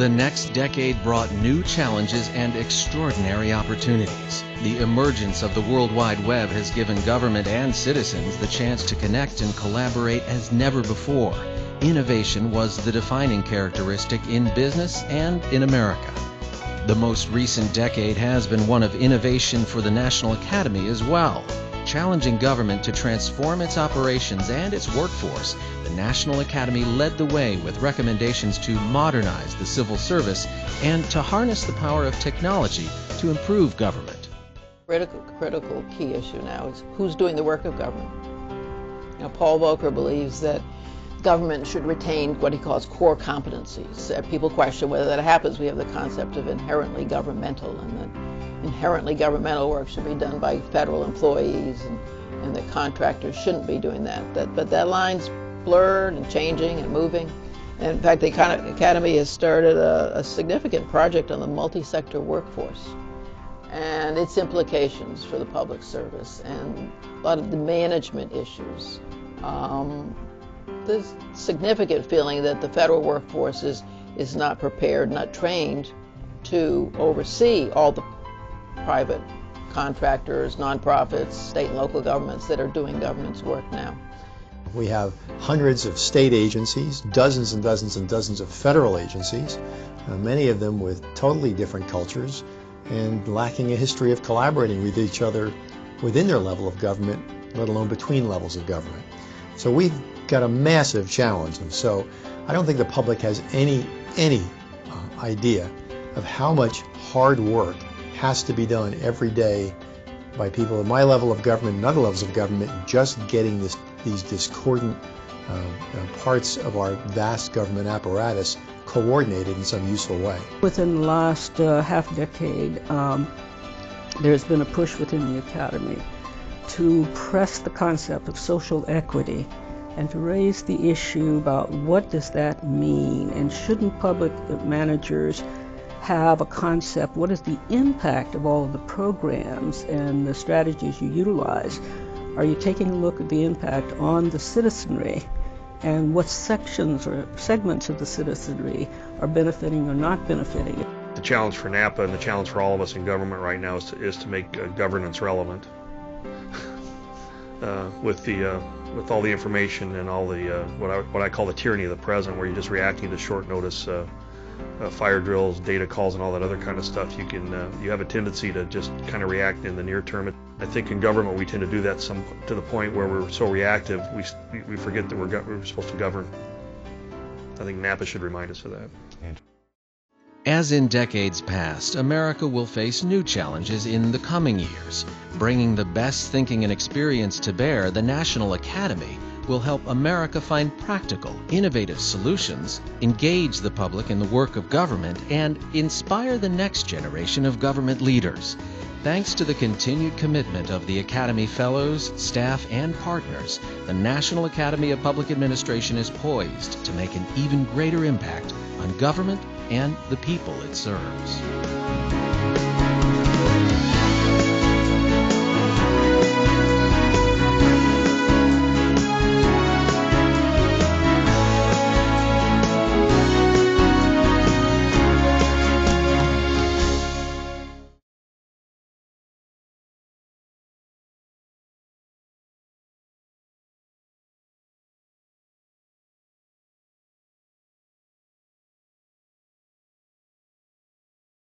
The next decade brought new challenges and extraordinary opportunities. The emergence of the World Wide Web has given government and citizens the chance to connect and collaborate as never before. Innovation was the defining characteristic in business and in America. The most recent decade has been one of innovation for the National Academy as well. Challenging government to transform its operations and its workforce, the National Academy led the way with recommendations to modernize the civil service and to harness the power of technology to improve government. Critical key issue now is who's doing the work of government. Paul Volcker believes that government should retain what he calls core competencies. People question whether that happens. We have the concept of inherently governmental, and that inherently governmental work should be done by federal employees, and that contractors shouldn't be doing that. But that line's blurred and changing and moving. And in fact, the Academy has started a significant project on the multi-sector workforce and its implications for the public service and a lot of the management issues. There's significant feeling that the federal workforce is not prepared, not trained to oversee all the private contractors, nonprofits, state and local governments that are doing government's work now. We have hundreds of state agencies, dozens and dozens and dozens of federal agencies, many of them with totally different cultures and lacking a history of collaborating with each other within their level of government, let alone between levels of government. So we've got a massive challenge, and so I don't think the public has any idea of how much hard work has to be done every day by people at my level of government and other levels of government, just getting these discordant parts of our vast government apparatus coordinated in some useful way. Within the last half decade, there's been a push within the Academy to press the concept of social equity and to raise the issue about what does that mean, and shouldn't public managers have a concept, what is the impact of all of the programs and the strategies you utilize? Are you taking a look at the impact on the citizenry and what sections or segments of the citizenry are benefiting or not benefiting? The challenge for NAPA and the challenge for all of us in government right now is to make governance relevant. With all the information and all the what I call the tyranny of the present, where you're just reacting to short notice fire drills, data calls, and all that other kind of stuff, you have a tendency to just kind of react in the near term. I think in government we tend to do that to the point where we're so reactive we forget that we're supposed to govern. I think NAPA should remind us of that. As in decades past, America will face new challenges in the coming years. Bringing the best thinking and experience to bear, the National Academy will help America find practical, innovative solutions, engage the public in the work of government, and inspire the next generation of government leaders. Thanks to the continued commitment of the Academy Fellows, staff, and partners, the National Academy of Public Administration is poised to make an even greater impact on government and the people it serves.